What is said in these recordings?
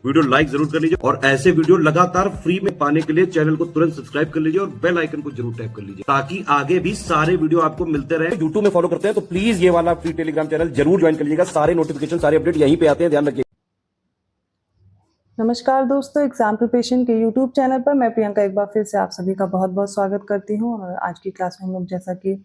Video like जरूर कर लीजिए और ऐसे वीडियो लगातार फ्री में पाने के लिए चैनल को तुरंत सब्सक्राइब कर लीजिए और बेल आइकन को जरूर टैप कर लीजिए ताकि आगे भी सारे वीडियो आपको मिलते रहे। यूट्यूब में फॉलो करते हैं तो प्लीज ये वाला फ्री टेलीग्राम चैनल जरूर ज्वाइन कर लीजिएगा। सारे नोटिफिकेशन सारे अपडेट यहीं पे आते हैं, ध्यान रखिए। नमस्कार दोस्तों, एग्जाम प्रिपरेशन के यूट्यूब चैनल पर मैं प्रियंका एक बार फिर से आप सभी का बहुत बहुत स्वागत करती हूँ। और आज की क्लास में हम लोग जैसा कि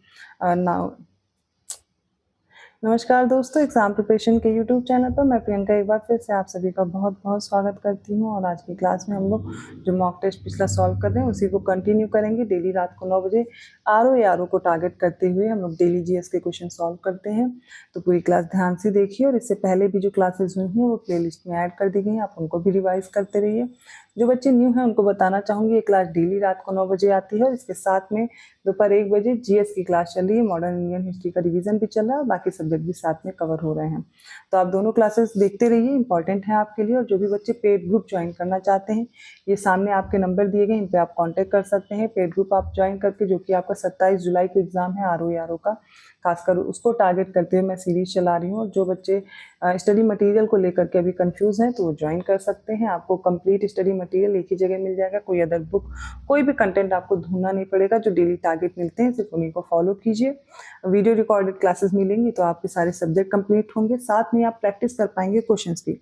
नमस्कार दोस्तों, एग्जाम प्रिपरेशन के यूट्यूब चैनल पर मैं प्रियंका एक बार फिर से आप सभी का बहुत बहुत स्वागत करती हूँ। और आज की क्लास में हम लोग जो मॉक टेस्ट पिछला सॉल्व कर रहे हैं उसी को कंटिन्यू करेंगे। डेली रात को 9 बजे आरओ को टारगेट करते हुए हम लोग डेली जीएस के क्वेश्चन सॉल्व करते हैं। तो पूरी क्लास ध्यान से देखिए और इससे पहले भी जो क्लासेस हुई हैं वो प्लेलिस्ट में ऐड कर दी गई हैं, आप उनको भी रिवाइज करते रहिए। जो बच्चे न्यू हैं उनको बताना चाहूँगी ये क्लास डेली रात को 9 बजे आती है और इसके साथ में दोपहर 1 बजे जीएस की क्लास चल रही है। मॉडर्न इंडियन हिस्ट्री का रिवीजन भी चल रहा है और बाकी सब्जेक्ट भी साथ में कवर हो रहे हैं। तो आप दोनों क्लासेस देखते रहिए, इंपॉर्टेंट है आपके लिए। और जो भी बच्चे पेड ग्रुप ज्वाइन करना चाहते हैं ये सामने आपके नंबर दिए गए, इन पे आप कांटेक्ट कर सकते हैं। पेड ग्रुप आप ज्वाइन करके, जो कि आपका 27 जुलाई को एग्जाम है आरओ का, खासकर उसको टारगेट करते हुए मैं सीरीज चला रही हूँ। और जो बच्चे स्टडी मटेरियल को लेकर के अभी कंफ्यूज हैं तो वो ज्वाइन कर सकते हैं। आपको कंप्लीट स्टडी मटेरियल एक ही जगह मिल जाएगा, कोई अदर बुक कोई भी कंटेंट आपको ढूंढना नहीं पड़ेगा। जो डेली टारगेट मिलते हैं सिर्फ उन्हीं को फॉलो कीजिए। वीडियो रिकॉर्डेड क्लासेस मिलेंगी तो आपके सारे सब्जेक्ट कंप्लीट होंगे, साथ में आप प्रैक्टिस कर पाएंगे क्वेश्चंस की।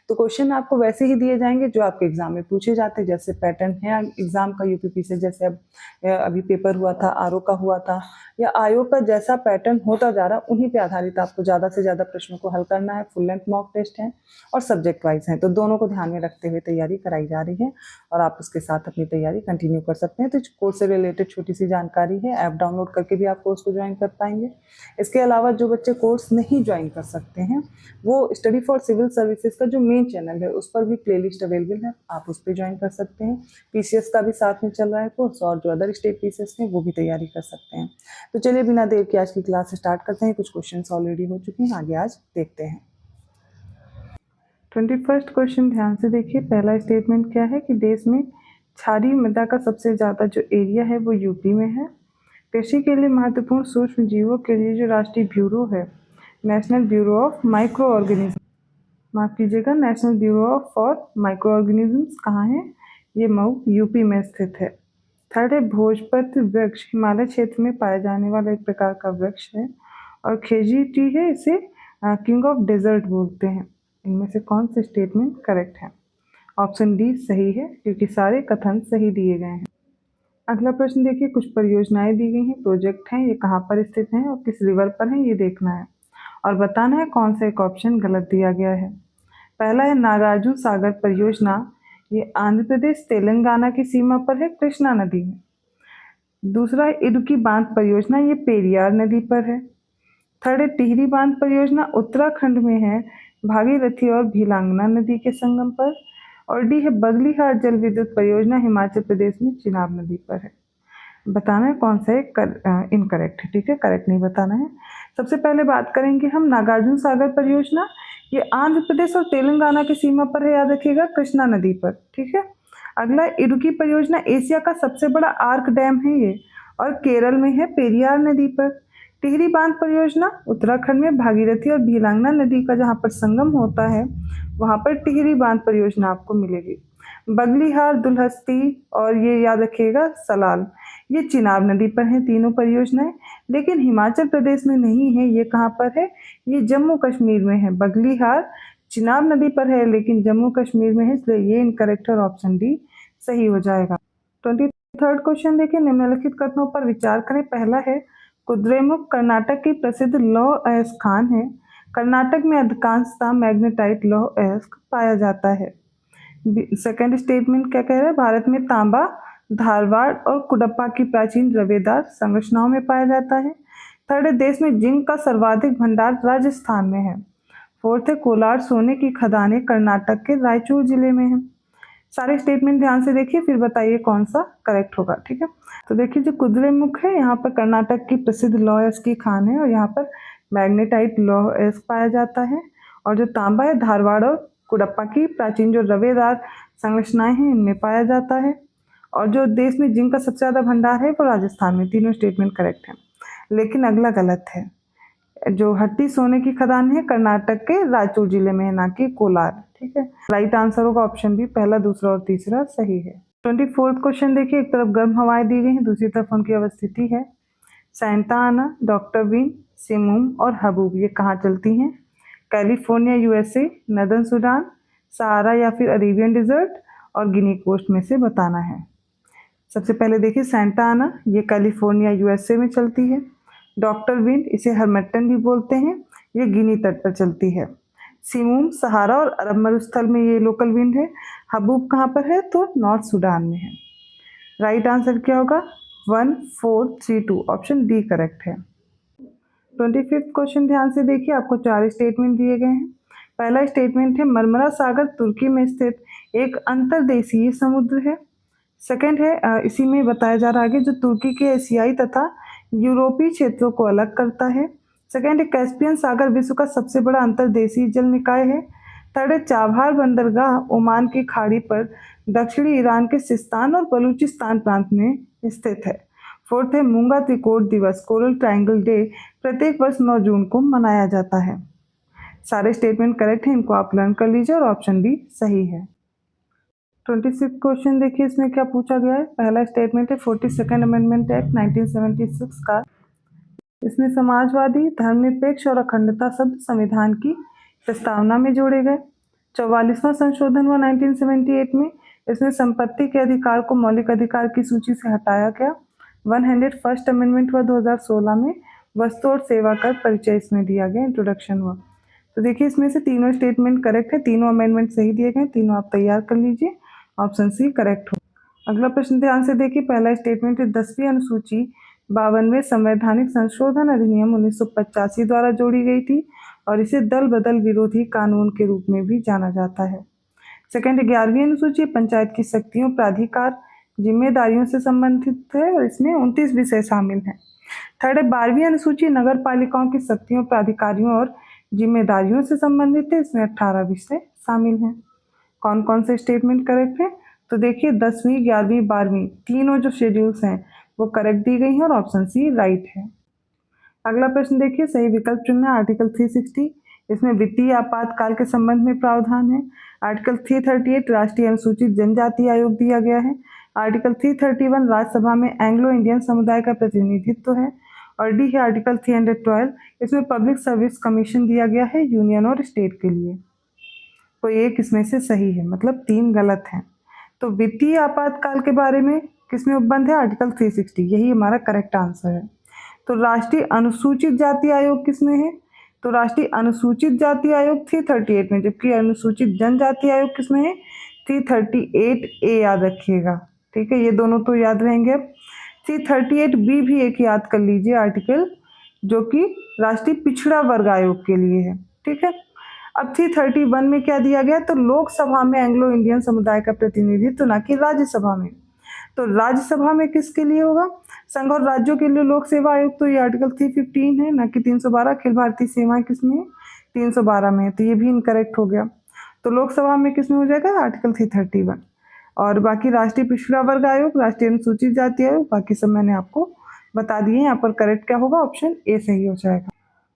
तो क्वेश्चन आपको वैसे ही दिए जाएंगे जो आपके एग्जाम में पूछे जाते हैं। जैसे पैटर्न है एग्जाम का यूपीपी से, जैसे अब अभी पेपर हुआ था आरओ का हुआ था, या आयो का जैसा पैटर्न होता जा रहा उन्हीं पे आधारित आपको ज़्यादा से ज़्यादा प्रश्नों को हल करना है। फुल लेंथ मॉक टेस्ट है और सब्जेक्ट वाइज है, तो दोनों को ध्यान में रखते हुए तैयारी कराई जा रही है और आप उसके साथ अपनी तैयारी कंटिन्यू कर सकते हैं। तो कोर्स से रिलेटेड छोटी सी जानकारी है, ऐप डाउनलोड करके भी आप कोर्स को ज्वाइन कर पाएंगे। इसके अलावा जो बच्चे कोर्स नहीं ज्वाइन कर सकते हैं वो स्टडी फॉर सिविल सर्विसेज का जो मेन चैनल है उस पर भी प्लेलिस्ट अवेलेबल है, आप उस पर ज्वाइन कर सकते हैं। पीसीएस का भी साथ में चल रहा है कोर्स और जो अदर स्टेट पीसीएस हैं वो भी तैयारी कर सकते हैं। तो चलिए बिना देर के आज की क्लास स्टार्ट करते हैं। कुछ क्वेश्चंस ऑलरेडी हो चुके हैं, आगे आज देखते हैं। 21st क्वेश्चन ध्यान से देखिए। पहला स्टेटमेंट क्या है कि देश में क्षारीय मृदा का सबसे ज़्यादा जो एरिया है वो यूपी में है। कृषि के लिए महत्वपूर्ण सूक्ष्म जीवों के लिए जो राष्ट्रीय ब्यूरो है national bureau of micro organism, माफ कीजिएगा national bureau for micro organisms कहाँ है, ये मऊ यूपी में स्थित है। थर्ड है भोजपत्र वृक्ष हिमालय क्षेत्र में पाए जाने वाला एक प्रकार का वृक्ष है और खेजी ट्री है, इसे किंग ऑफ डेजर्ट बोलते हैं। इनमें से कौन से स्टेटमेंट करेक्ट है? ऑप्शन डी सही है क्योंकि सारे कथन सही दिए गए हैं। अगला प्रश्न देखिए, कुछ परियोजनाएं दी गई हैं, प्रोजेक्ट हैं, ये कहाँ पर स्थित हैं और किस रिवर पर हैं ये देखना है और बताना है कौन सा एक ऑप्शन गलत दिया गया है। पहला है नागार्जुन सागर परियोजना, ये आंध्र प्रदेश तेलंगाना की सीमा पर है, कृष्णा नदी में। दूसरा है इडुक्की बांध परियोजना, ये पेरियार नदी पर है। थर्ड है टिहरी बांध परियोजना, उत्तराखंड में है, भागीरथी और भीलांगना नदी के संगम पर। और डी है बगलीहार जल विद्युत परियोजना, हिमाचल प्रदेश में चिनाब नदी पर है। बताना है कौन सा इनकरेक्ट है, ठीक है, करेक्ट नहीं बताना है। सबसे पहले बात करेंगे हम नागार्जुन सागर परियोजना, ये आंध्र प्रदेश और तेलंगाना की सीमा पर है, याद रखिएगा, कृष्णा नदी पर, ठीक है। अगला इडुक्की परियोजना एशिया का सबसे बड़ा आर्क डैम है ये और केरल में है, पेरियार नदी पर। टिहरी बांध परियोजना उत्तराखंड में भागीरथी और भीलांगना नदी का जहाँ पर संगम होता है वहाँ पर टिहरी बांध परियोजना आपको मिलेगी। बगलीहार, दुल्हस्ती और ये याद रखिएगा सलाल, ये चिनाब नदी पर हैं तीनों परियोजनाएं, लेकिन हिमाचल प्रदेश में नहीं है। ये कहाँ पर है? ये जम्मू कश्मीर में है। बगलीहार चिनाब नदी पर है लेकिन जम्मू कश्मीर में है, इसलिए ये इनकरेक्ट और ऑप्शन डी सही हो जाएगा। 23rd क्वेश्चन देखिए, निम्नलिखित कथनों पर विचार करें। पहला है कुद्रेमुख कर्नाटक की प्रसिद्ध लौह अयस्क खान है। कर्नाटक में अधिकांशतः मैग्नेटाइट लौह अयस्क पाया जाता है। सेकेंड स्टेटमेंट क्या कह रहा है? भारत में तांबा धारवाड़ और कुडप्पा की प्राचीन द्रव्यदार संरचनाओं में पाया जाता है। थर्ड है देश में जिंक का सर्वाधिक भंडार राजस्थान में है। फोर्थ है कोलार सोने की खदानें कर्नाटक के रायचूर जिले में है। सारे स्टेटमेंट ध्यान से देखिए फिर बताइए कौन सा करेक्ट होगा, ठीक है। तो देखिए जो कुद्रेमुख है यहाँ पर कर्नाटक की प्रसिद्ध लौह अयस्क की खान है और यहाँ पर मैग्नेटाइट लौह अयस्क पाया जाता है। और जो तांबा है धारवाड़ और कुडप्पा की प्राचीन जो रवेदार संरचनाएं हैं इनमें पाया जाता है। और जो देश में जिंक का सबसे ज़्यादा भंडार है वो राजस्थान में। तीनों स्टेटमेंट करेक्ट है, लेकिन अगला गलत है। जो हट्टी सोने की खदान है कर्नाटक के रायचूर जिले में है, ना कि कोलार। ठीक है, राइट आंसर होगा ऑप्शन बी, पहला, दूसरा और तीसरा सही है। 24वां क्वेश्चन देखिए, एक तरफ गर्म हवाएं दी गई हैं, दूसरी तरफ उनकी अवस्थिति है। सैंटा आना, डॉक्टर विन, सिमूम और हबूब ये कहाँ चलती हैं? कैलिफोर्निया यूएसए, नदर्न सूडान, सहारा या फिर अरेबियन डिजर्ट और गिनी कोस्ट में से बताना है। सबसे पहले देखिए सैंटा आना, ये कैलिफोर्निया यूएसए में चलती है। डॉक्टर विंड, इसे हरमट्टन भी बोलते हैं, ये गिनी तट पर चलती है। सिमूम सहारा और अरब मरुस्थल में ये लोकल विंड है। हबूब कहाँ पर है? तो नॉर्थ सूडान में है। राइट आंसर क्या होगा? 1 4 3 2, ऑप्शन डी करेक्ट है। 25वां क्वेश्चन ध्यान से देखिए, आपको 4 स्टेटमेंट दिए गए हैं। पहला स्टेटमेंट है मरमरा सागर तुर्की में स्थित एक अंतर्देशीय समुद्र है। सेकंड है इसी में बताया जा रहा है कि जो तुर्की के एशियाई तथा यूरोपीय क्षेत्रों को अलग करता है। सेकंड है कैस्पियन सागर विश्व का सबसे बड़ा अंतर्देशीय जल निकाय है। थर्ड है चाबहार बंदरगाह ओमान की खाड़ी पर दक्षिणी ईरान के सिस्तान और बलूचिस्तान प्रांत में स्थित है। फोर्थ है मूंगा त्रिकोण दिवस कोरल ट्रायंगल डे प्रत्येक वर्ष 9 जून को मनाया जाता है। सारे स्टेटमेंट करेक्ट हैं, इनको आप लर्न कर लीजिए और ऑप्शन डी सही है। 26 क्वेश्चन देखिए, इसमें क्या पूछा गया है। पहला स्टेटमेंट है 42nd अमेंडमेंट एक्ट 1976 का। इसमें समाजवादी, धर्मनिरपेक्ष और अखंडता शब्द संविधान की प्रस्तावना में जोड़े गए। 44वां संशोधन हुआ 1978 में। इसमें संपत्ति के अधिकार को मौलिक अधिकार की सूची से हटाया गया। 101st अमेंडमेंट हुआ 2016 में। वस्तु और सेवा कर परिचय इसमें दिया गया, इंट्रोडक्शन हुआ। तो देखिए इसमें से तीनों स्टेटमेंट करेक्ट है, तीनों अमेंडमेंट सही दिए गए, तीनों आप तैयार कर लीजिए, ऑप्शन सी करेक्ट हो। अगला प्रश्न ध्यान से देखिए, पहला स्टेटमेंट है 10वीं अनुसूची 52वें संवैधानिक संशोधन अधिनियम 1985 द्वारा जोड़ी गई थी और इसे दल बदल विरोधी कानून के रूप में भी जाना जाता है। सेकंड 11वीं अनुसूची पंचायत की शक्तियों, प्राधिकार, जिम्मेदारियों से संबंधित है और इसमें 29 विषय शामिल हैं। थर्ड है 12वीं अनुसूची नगर पालिकाओं की शक्तियों, प्राधिकारियों और जिम्मेदारियों से संबंधित है, इसमें 18 विषय शामिल हैं। कौन कौन से स्टेटमेंट करेक्ट है? तो देखिए 10वीं, 11वीं, 12वीं तीनों जो शेड्यूल्स हैं वो करेक्ट दी गई हैं और ऑप्शन सी राइट है। अगला प्रश्न देखिए, सही विकल्प चुनना। आर्टिकल 360 इसमें वित्तीय आपातकाल के संबंध में प्रावधान है। आर्टिकल 338 राष्ट्रीय अनुसूचित जनजाति आयोग दिया गया है। आर्टिकल 331 राज्यसभा में एंग्लो इंडियन समुदाय का प्रतिनिधित्व है। और डी है आर्टिकल 312, इसमें पब्लिक सर्विस कमीशन दिया गया है यूनियन और स्टेट के लिए। कोई एक इसमें से सही है, मतलब 3 गलत हैं। तो वित्तीय आपातकाल के बारे में किसमें उपबंध है? आर्टिकल 360, यही हमारा करेक्ट आंसर है। तो राष्ट्रीय अनुसूचित जाति आयोग किसमें है? तो राष्ट्रीय अनुसूचित जाति आयोग 338 में, जबकि अनुसूचित जनजाति आयोग किसमें है? 338A याद रखिएगा, ठीक है, ये दोनों तो याद रहेंगे। अब 338B भी एक याद कर लीजिए आर्टिकल, जो कि राष्ट्रीय पिछड़ा वर्ग आयोग के लिए है, ठीक है। अब 331 में क्या दिया गया? तो लोकसभा में एंग्लो इंडियन समुदाय का प्रतिनिधित्व, तो ना कि राज्यसभा में। तो राज्यसभा में किसके लिए होगा? संघ और राज्यों के लिए लोक सेवा आयोग, तो ये आर्टिकल 315 है, ना कि 312। अखिल भारतीय सेवाएं किसमें है? 312 में है, तो ये भी इनकरेक्ट हो गया। तो लोकसभा में किसमें हो जाएगा? आर्टिकल 331। और बाकी राष्ट्रीय पिछड़ा वर्ग आयोग, राष्ट्रीय अनुसूचित जाति आयोग, बाकी सब मैंने आपको बता दिए। यहाँ पर करेक्ट क्या होगा? ऑप्शन ए सही हो जाएगा।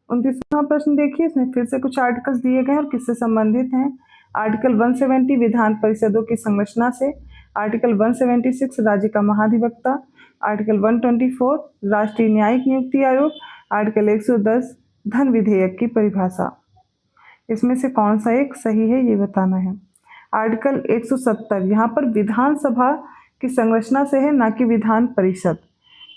29वां प्रश्न देखिए, इसमें फिर से कुछ आर्टिकल्स दिए गए हैं और किससे संबंधित हैं। आर्टिकल 170 विधान परिषदों की संरचना से। आर्टिकल 176 राज्य का महाधिवक्ता। आर्टिकल 124 राष्ट्रीय न्यायिक नियुक्ति आयोग। आर्टिकल 110 धन विधेयक की परिभाषा। इसमें से कौन सा एक सही है ये बताना है। आर्टिकल 170 यहाँ पर विधानसभा की संरचना से है, ना कि विधान परिषद।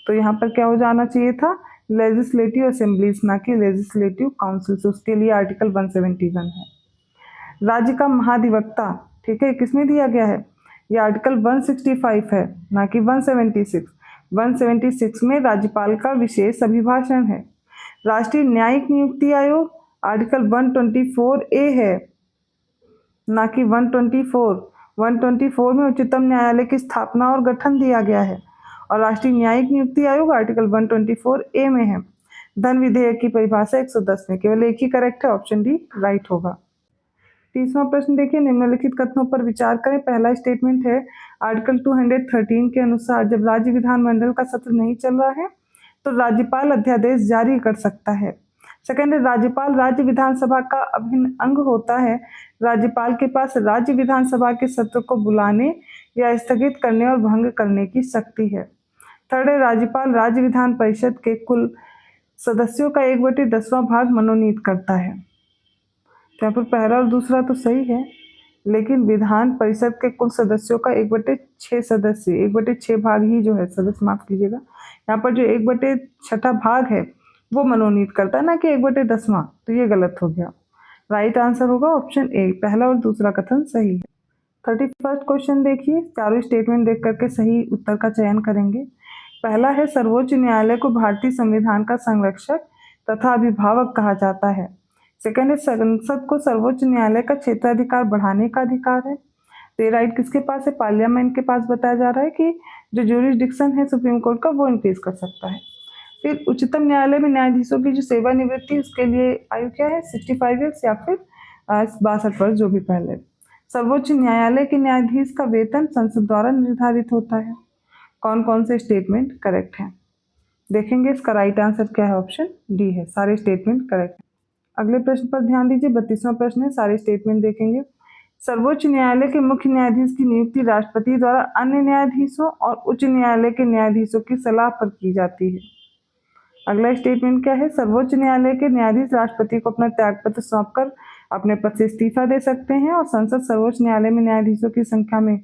तो यहाँ पर क्या हो जाना चाहिए था? लेजिस्लेटिव असेंबलीज, ना कि लेजिस्लेटिव काउंसिल्स, उसके लिए आर्टिकल 171 है। राज्य का महाधिवक्ता, ठीक है, किसमें दिया गया है? ये आर्टिकल 165 है, ना कि 176। 176 में राज्यपाल का विशेष अभिभाषण है। राष्ट्रीय न्यायिक नियुक्ति आयोग आर्टिकल 124A है, ना कि 124। 124 में उच्चतम न्यायालय की स्थापना और गठन दिया गया है। और राष्ट्रीय न्यायिक नियुक्ति आयोग आर्टिकल 124A में है। धन विधेयक की परिभाषा 110 में। केवल एक ही करेक्ट है, ऑप्शन डी राइट होगा। 30वां प्रश्न देखिए, निम्नलिखित कथनों पर विचार करें। पहला स्टेटमेंट है आर्टिकल 213 के अनुसार जब राज्य विधानमंडल का सत्र नहीं चल रहा है तो राज्यपाल अध्यादेश जारी कर सकता है। सेकंड है राज्यपाल राज्य विधानसभा का अभिन्न अंग होता है। राज्यपाल के पास राज्य विधानसभा के सत्र को बुलाने या स्थगित करने और भंग करने की शक्ति है। थर्ड है राज्यपाल राज्य विधान परिषद के कुल सदस्यों का 1/10वां भाग मनोनीत करता है। तो यहाँ पर पहला और दूसरा तो सही है, लेकिन विधान परिषद के कुल सदस्यों का 1/6 सदस्य 1/6 भाग ही जो है सदस्य, माफ कीजिएगा, यहाँ पर जो 1/6 भाग है वो मनोनीत करता है, ना कि 1/10वां। तो ये गलत हो गया। राइट आंसर होगा ऑप्शन ए, पहला और दूसरा कथन सही है। 31st क्वेश्चन देखिए, चारों स्टेटमेंट देख करके सही उत्तर का चयन करेंगे। पहला है सर्वोच्च न्यायालय को भारतीय संविधान का संरक्षक तथा अभिभावक कहा जाता है। सेकंड है संसद को सर्वोच्च न्यायालय का क्षेत्राधिकार बढ़ाने का अधिकार है। तो ये राइट किसके पास है? पार्लियामेंट के पास बताया जा रहा है कि जो ज्यूरिसडिक्शन है सुप्रीम कोर्ट का वो इंक्रीज कर सकता है। फिर उच्चतम न्यायालय में न्यायाधीशों की जो सेवानिवृत्ति उसके लिए आयु क्या है? 65 ईयर्स या फिर 62 वर्ष, जो भी पहले। सर्वोच्च न्यायालय के न्यायाधीश का वेतन संसद द्वारा निर्धारित होता है। कौन कौन से स्टेटमेंट करेक्ट हैं देखेंगे। इसका राइट आंसर क्या है? ऑप्शन डी है, सारे स्टेटमेंट करेक्ट हैं। अगले प्रश्न पर ध्यान दीजिए, 32वां प्रश्न है, सारे स्टेटमेंट देखेंगे। सर्वोच्च न्यायालय के मुख्य न्यायाधीश की नियुक्ति राष्ट्रपति द्वारा अन्य न्यायाधीशों और उच्च न्यायालय के न्यायाधीशों की सलाह पर की जाती है। अगला स्टेटमेंट क्या है? सर्वोच्च न्यायालय के न्यायाधीश राष्ट्रपति को अपना त्यागपत्र सौंपकर अपने पद से इस्तीफा दे सकते हैं और संसद सर्वोच्च न्यायालय में न्यायाधीशों की संख्या में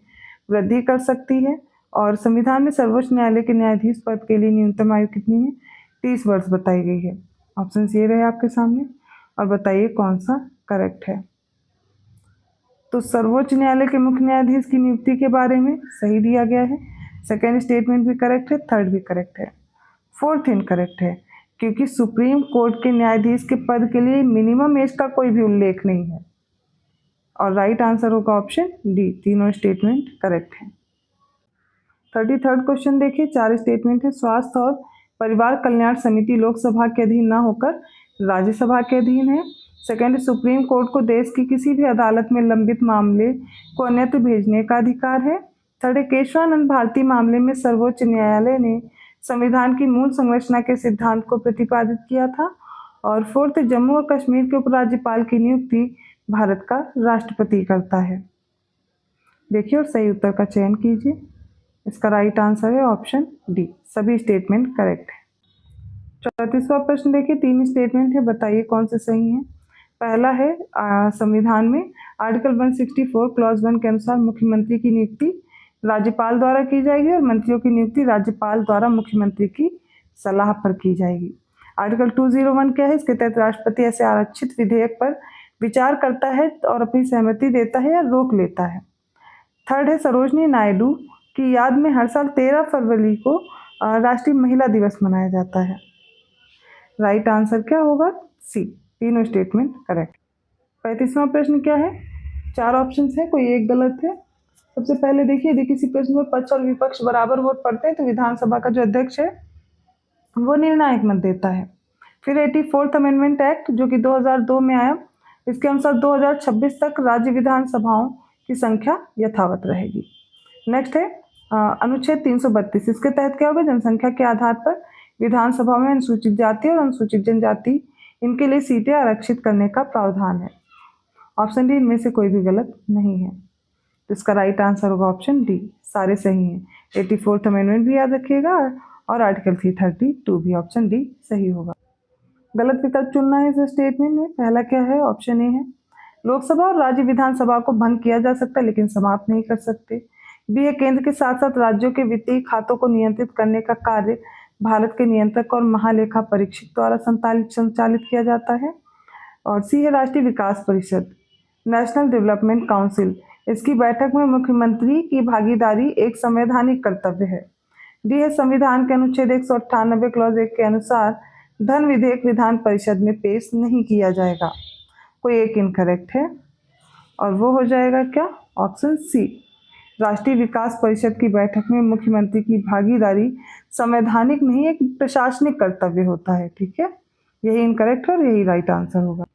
वृद्धि कर सकती है। और संविधान में सर्वोच्च न्यायालय के न्यायाधीश पद के लिए न्यूनतम आयु कितनी है? 30 वर्ष बताई गई है। ऑप्शन ये रहे आपके सामने और बताइए कौन सा करेक्ट है। तो सर्वोच्च न्यायालय के मुख्य न्यायाधीश की नियुक्ति के बारे में सही दिया गया है। सेकेंड स्टेटमेंट भी करेक्ट है, थर्ड भी करेक्ट है। फोर्थ इनकरेक्ट है, क्योंकि सुप्रीम कोर्ट के न्यायाधीश के पद के लिए मिनिमम एज का कोई भी उल्लेख नहीं है। और राइट आंसर होगा ऑप्शन डी, तीनों स्टेटमेंट करेक्ट है। 33rd क्वेश्चन देखिए, 4 स्टेटमेंट है। स्वास्थ्य और परिवार कल्याण समिति लोकसभा के अधीन न होकर राज्यसभा के अधीन है। सेकेंड, सुप्रीम कोर्ट को देश की किसी भी अदालत में लंबित मामले को अन्यत्र भेजने का अधिकार है। थर्ड, केशवानंद भारती मामले में सर्वोच्च न्यायालय ने संविधान की मूल संरचना के सिद्धांत को प्रतिपादित किया था। और फोर्थ, जम्मू और कश्मीर के उपराज्यपाल की नियुक्ति भारत का राष्ट्रपति करता है। देखिए और सही उत्तर का चयन कीजिए। इसका राइट आंसर है ऑप्शन डी, सभी स्टेटमेंट करेक्ट है। 34वां प्रश्न देखिए, 3 स्टेटमेंट है, बताइए कौन से सही हैं। पहला है संविधान में आर्टिकल 164 क्लॉज 1 के अनुसार मुख्यमंत्री की नियुक्ति राज्यपाल द्वारा की जाएगी और मंत्रियों की नियुक्ति राज्यपाल द्वारा मुख्यमंत्री की सलाह पर की जाएगी। आर्टिकल 201 क्या है? इसके तहत राष्ट्रपति ऐसे आरक्षित विधेयक पर विचार करता है और अपनी सहमति देता है या रोक लेता है। थर्ड है, सरोजनी नायडू की याद में हर साल 13 फरवरी को राष्ट्रीय महिला दिवस मनाया जाता है। राइट आंसर क्या होगा? सी, तीनों स्टेटमेंट करेक्ट। 35वां प्रश्न क्या है? 4 ऑप्शंस है, कोई एक गलत है। सबसे पहले देखिए, यदि किसी प्रश्न में पक्ष और विपक्ष बराबर वोट पड़ते हैं तो विधानसभा का जो अध्यक्ष है वो निर्णायक मत देता है। फिर 84th अमेंडमेंट एक्ट जो कि 2002 में आया, इसके अनुसार 2026 तक राज्य विधानसभाओं की संख्या यथावत रहेगी। नेक्स्ट है अनुच्छेद 332, इसके तहत क्या होगा? जनसंख्या के आधार पर विधानसभा में अनुसूचित जाति और अनुसूचित जनजाति इनके लिए सीटें आरक्षित करने का प्रावधान है। ऑप्शन डी इनमें से कोई भी गलत नहीं है, तो इसका राइट आंसर होगा ऑप्शन डी, सारे सही हैं। 84th अमेंडमेंट भी याद रखिएगा और आर्टिकल 332 भी, ऑप्शन डी सही होगा। गलत विकल्प चुनना है इस स्टेटमेंट में। पहला क्या है? ऑप्शन ए है, लोकसभा और राज्य विधानसभा को भंग किया जा सकता है लेकिन समाप्त नहीं कर सकते। बी है, केंद्र के साथ साथ राज्यों के वित्तीय खातों को नियंत्रित करने का कार्य भारत के नियंत्रक और महालेखा परीक्षक द्वारा संचालित किया जाता है। और सी है, राष्ट्रीय विकास परिषद नेशनल डेवलपमेंट काउंसिल, इसकी बैठक में मुख्यमंत्री की भागीदारी एक संवैधानिक कर्तव्य है। डी है, संविधान के अनुच्छेद 198 क्लॉज 1 के अनुसार धन विधेयक विधान परिषद में पेश नहीं किया जाएगा। कोई एक इनकरेक्ट है और वो हो जाएगा क्या? ऑप्शन सी, राष्ट्रीय विकास परिषद की बैठक में मुख्यमंत्री की भागीदारी संवैधानिक नहीं, एक प्रशासनिक कर्तव्य होता है। ठीक है, यही इनकरेक्ट है और यही राइट आंसर होगा।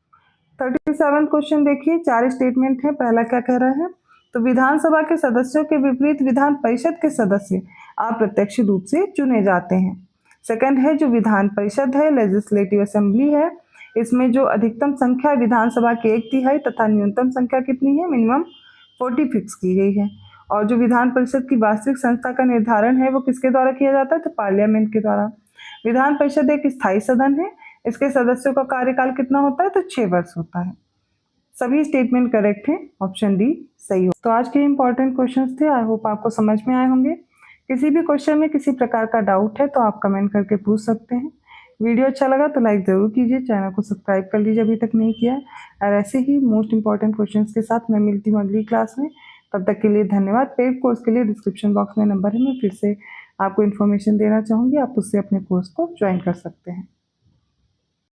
37 क्वेश्चन देखिए, 4 स्टेटमेंट है। पहला क्या कह रहा है? तो विधानसभा के सदस्यों के विपरीत विधान परिषद के सदस्य अप्रत्यक्ष रूप से चुने जाते हैं। सेकंड है, जो विधान परिषद है लेजिस्लेटिव असेंबली है, इसमें जो अधिकतम संख्या है विधानसभा की 1/3 तथा न्यूनतम संख्या कितनी है, मिनिमम 40 फिक्स की गई है। और जो विधान परिषद की वास्तविक संख्या का निर्धारण है वो किसके द्वारा किया जाता है, तो पार्लियामेंट के द्वारा। विधान परिषद एक स्थायी सदन है, इसके सदस्यों का कार्यकाल कितना होता है, तो 6 वर्ष होता है। सभी स्टेटमेंट करेक्ट है, ऑप्शन डी सही हो। तो आज के इंपॉर्टेंट क्वेश्चंस थे, आई होप आपको समझ में आए होंगे। किसी भी क्वेश्चन में किसी प्रकार का डाउट है तो आप कमेंट करके पूछ सकते हैं। वीडियो अच्छा लगा तो लाइक ज़रूर कीजिए, चैनल को सब्सक्राइब कर लीजिए अभी तक नहीं किया है। और ऐसे ही मोस्ट इंपॉर्टेंट क्वेश्चंस के साथ मैं मिलती हूँ अगली क्लास में। तब तक के लिए धन्यवाद। पेड कोर्स के लिए डिस्क्रिप्शन बॉक्स में नंबर है, मैं फिर से आपको इन्फॉर्मेशन देना चाहूँगी, आप उससे अपने कोर्स को ज्वाइन कर सकते हैं।